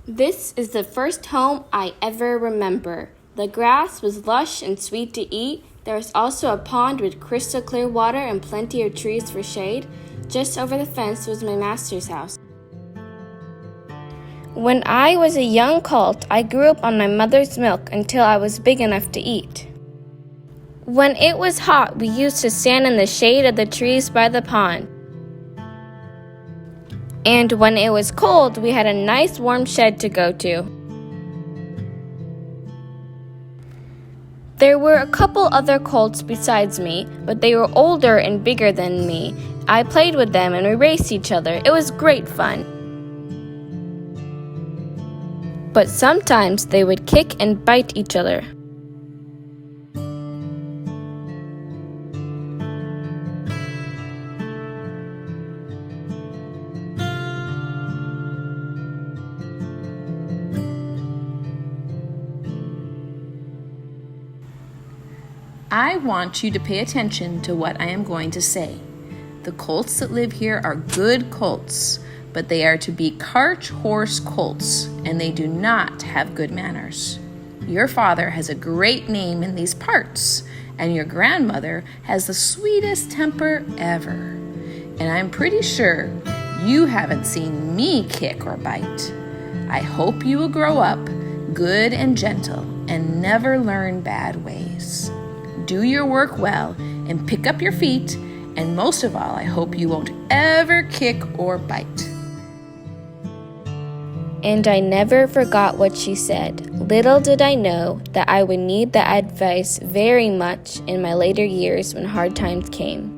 This is the first home I ever remember. The grass was lush and sweet to eat. There was also a pond with crystal clear water and plenty of trees for shade. Just over the fence was my master's house. When I was a young colt, I grew up on my mother's milk until I was big enough to eat. When it was hot, we used to stand in the shade of the trees by the pond. And when it was cold, we had a nice warm shed to go to. There were a couple other colts besides me, but they were older and bigger than me. I played with them and we raced each other. It was great fun. But sometimes they would kick and bite each other. I want you to pay attention to what I am going to say. The colts that live here are good colts, but they are to be cart horse colts, and they do not have good manners. Your father has a great name in these parts, and your grandmother has the sweetest temper ever. And I'm pretty sure you haven't seen me kick or bite. I hope you will grow up good and gentle and never learn bad ways. Do your work well and pick up your feet, and most of all, I hope you won't ever kick or bite. And I never forgot what she said. Little did I know that I would need that advice very much in my later years when hard times came.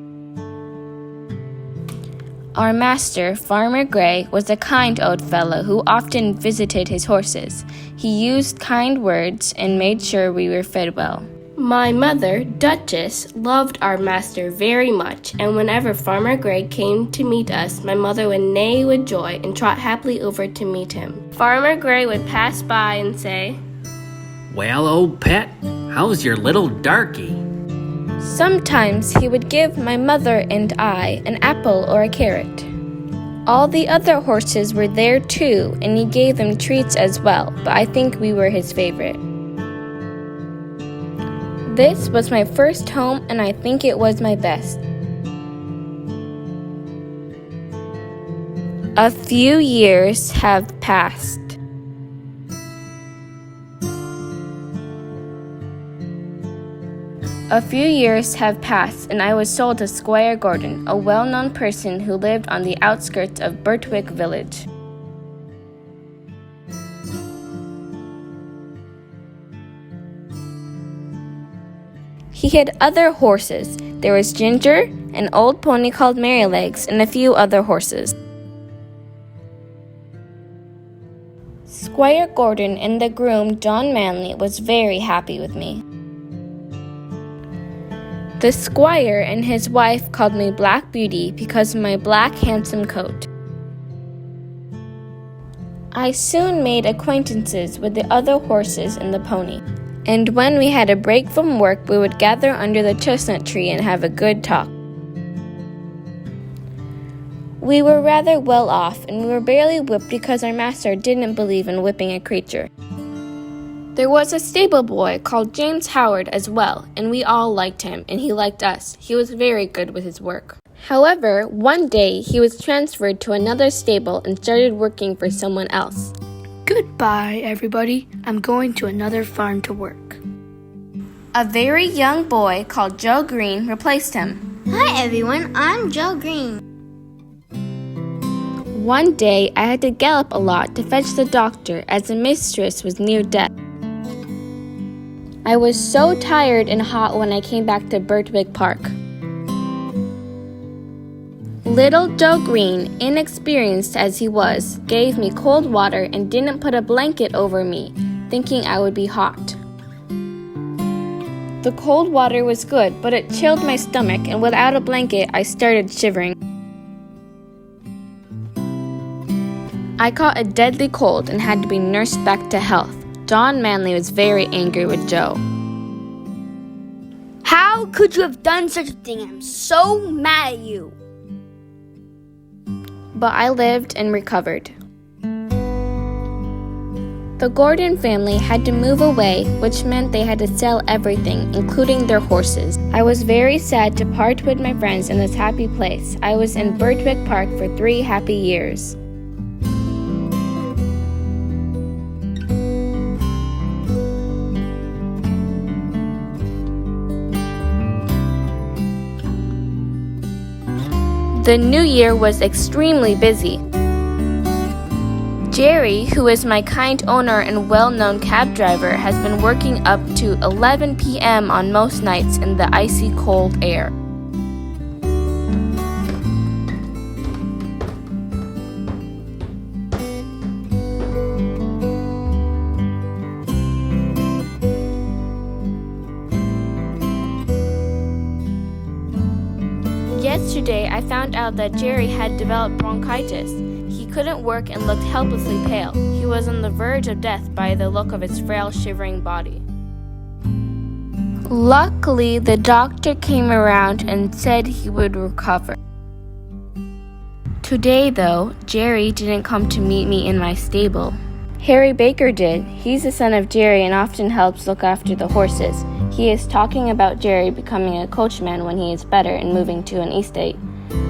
Our master, Farmer Gray, was a kind old fellow who often visited his horses. He used kind words and made sure we were fed well. My mother, Duchess, loved our master very much, and whenever Farmer Gray came to meet us, my mother would neigh with joy and trot happily over to meet him. Farmer Gray would pass by and say, "Well, old pet, how's your little darky?" Sometimes he would give my mother and I an apple or a carrot. All the other horses were there too, and he gave them treats as well, but I think we were his favorite. This was my first home, and I think it was my best. A few years have passed. And I was sold to Squire Gordon, a well-known person who lived on the outskirts of Birtwick village. He had other horses. There was Ginger, an old pony called Merrylegs, and a few other horses. Squire Gordon and the groom, John Manley, was very happy with me. The squire and his wife called me Black Beauty because of my black handsome coat. I soon made acquaintances with the other horses and the pony. And when we had a break from work, we would gather under the chestnut tree and have a good talk. We were rather well off, and we were barely whipped because our master didn't believe in whipping a creature. There was a stable boy called James Howard as well, and we all liked him, and he liked us. He was very good with his work. However, one day he was transferred to another stable and started working for someone else. Goodbye, everybody. I'm going to another farm to work. A very young boy called Joe Green replaced him. Hi, everyone. I'm Joe Green. One day, I had to gallop a lot to fetch the doctor as the mistress was near death. I was so tired and hot when I came back to Birtwick Park. Little Joe Green, inexperienced as he was, gave me cold water and didn't put a blanket over me, thinking I would be hot. The cold water was good, but it chilled my stomach, and without a blanket, I started shivering. I caught a deadly cold and had to be nursed back to health. John Manley was very angry with Joe. How could you have done such a thing? I'm so mad at you. But I lived and recovered. The Gordon family had to move away, which meant they had to sell everything, including their horses. I was very sad to part with my friends in this happy place. I was in Birtwick Park for 3 happy years. The new year was extremely busy. Jerry, who is my kind owner and well-known cab driver, has been working up to 11 p.m. on most nights in the icy cold air. Yesterday, I found out that Jerry had developed bronchitis. He couldn't work and looked helplessly pale. He was on the verge of death by the look of his frail, shivering body. Luckily, the doctor came around and said he would recover. Today, though, Jerry didn't come to meet me in my stable. Harry Baker did. He's the son of Jerry and often helps look after the horses. He is talking about Jerry becoming a coachman when he is better and moving to an estate.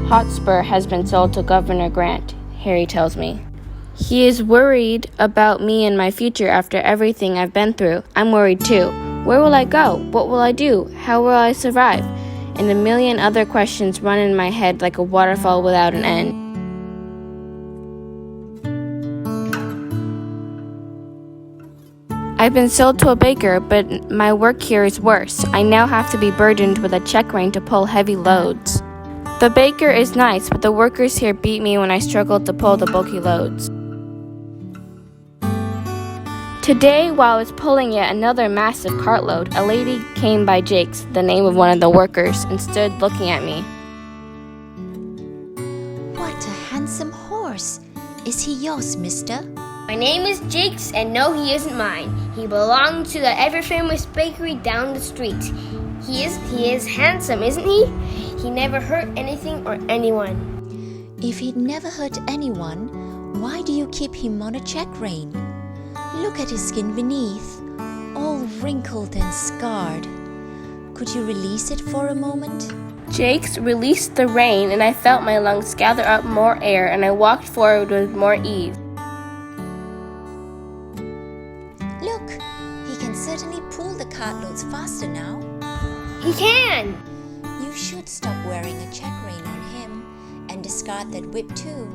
Hotspur has been sold to Governor Grant, Harry tells me. He is worried about me and my future after everything I've been through. I'm worried too. Where will I go? What will I do? How will I survive? And a million other questions run in my head like a waterfall without an end. I've been sold to a baker, but my work here is worse. I now have to be burdened with a check rein to pull heavy loads. The baker is nice, but the workers here beat me when I struggled to pull the bulky loads. Today, while I was pulling yet another massive cartload, a lady came by Jake's, the name of one of the workers, and stood looking at me. What a handsome horse! Is he yours, mister? My name is Jakes, and no, he isn't mine. He belongs to the ever-famous bakery down the street. He is handsome, isn't he? He never hurt anything or anyone. If he'd never hurt anyone, why do you keep him on a check rein? Look at his skin beneath, all wrinkled and scarred. Could you release it for a moment? Jakes released the rein, and I felt my lungs gather up more air, and I walked forward with more ease. Look, he can certainly pull the cartloads faster now. He can! You should stop wearing a check rein on him and discard that whip too.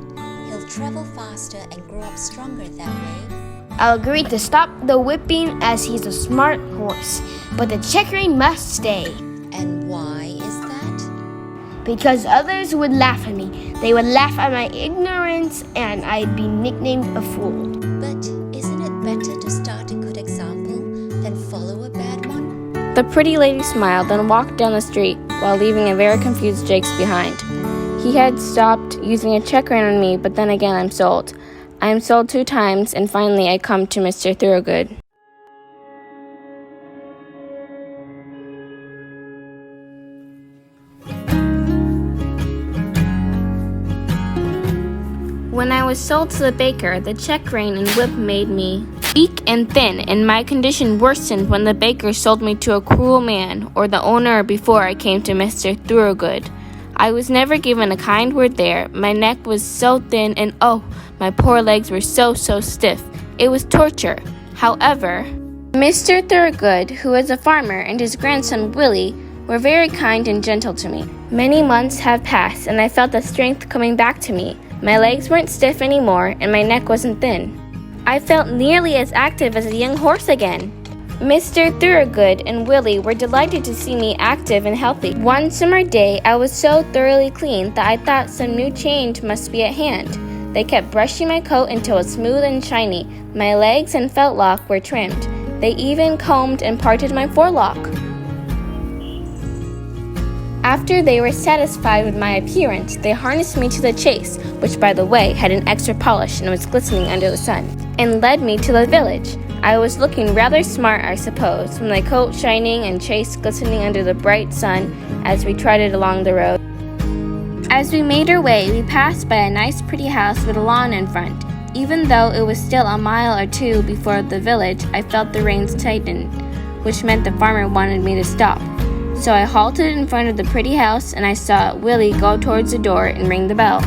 He'll travel faster and grow up stronger that way. I'll agree to stop the whipping as he's a smart horse, but the check rein must stay. And why is that? Because others would laugh at me. They would laugh at my ignorance and I'd be nicknamed a fool. But isn't it better to start a good example than follow a bad one? The pretty lady smiled and walked down the street while leaving a very confused Jakes behind. He had stopped using a check rein on me, but then again I'm sold. I am sold 2 times, and finally I come to Mr. Thorogood. When I was sold to the baker, the check rein and whip made me weak and thin, and my condition worsened when the baker sold me to a cruel man, or the owner, before I came to Mr. Thorogood. I was never given a kind word there. My neck was so thin, and oh, my poor legs were so stiff. It was torture. However, Mr. Thorogood, who is a farmer, and his grandson Willie were very kind and gentle to me. Many months have passed, and I felt the strength coming back to me. My legs weren't stiff anymore, and my neck wasn't thin. I felt nearly as active as a young horse again. Mr. Thorogood and Willie were delighted to see me active and healthy. One summer day, I was so thoroughly clean that I thought some new change must be at hand. They kept brushing my coat until it was smooth and shiny. My legs and fetlock were trimmed. They even combed and parted my forelock. After they were satisfied with my appearance, they harnessed me to the chaise, which by the way had an extra polish and was glistening under the sun, and led me to the village. I was looking rather smart, I suppose, with my coat shining and chaise glistening under the bright sun as we trotted along the road. As we made our way, we passed by a nice pretty house with a lawn in front. Even though it was still a mile or two before the village, I felt the reins tighten, which meant the farmer wanted me to stop. So I halted in front of the pretty house and I saw Willie go towards the door and ring the bell.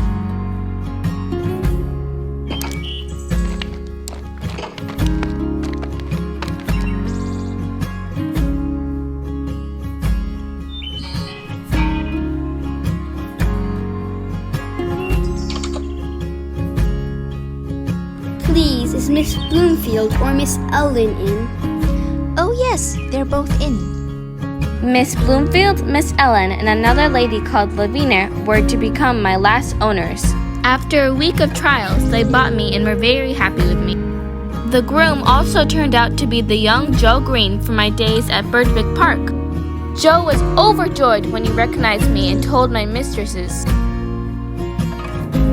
Please, is Miss Bloomfield or Miss Ellen in? Oh, yes, they're both in. Miss Bloomfield, Miss Ellen, and another lady called Lavinia were to become my last owners. After a week of trials, they bought me and were very happy with me. The groom also turned out to be the young Joe Green from my days at Birtwick Park. Joe was overjoyed when he recognized me and told my mistresses.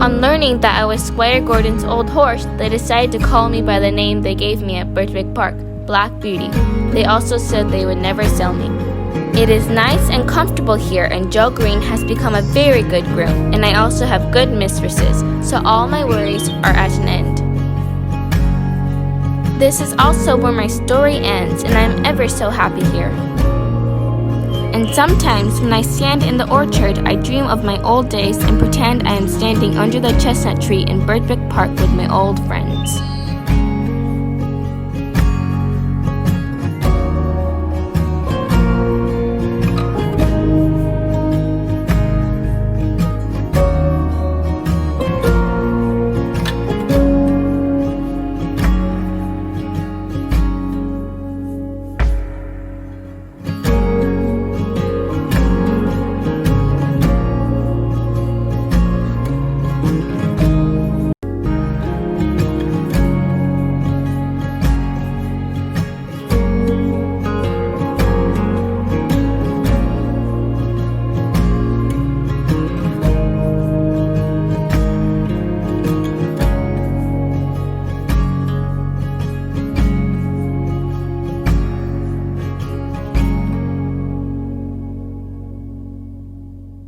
On learning that I was Squire Gordon's old horse, they decided to call me by the name they gave me at Birtwick Park, Black Beauty. They also said they would never sell me. It is nice and comfortable here, and Joe Green has become a very good groom, and I also have good mistresses, so all my worries are at an end. This is also where my story ends, and I am ever so happy here. And sometimes when I stand in the orchard, I dream of my old days and pretend I am standing under the chestnut tree in Birtwick Park with my old friends.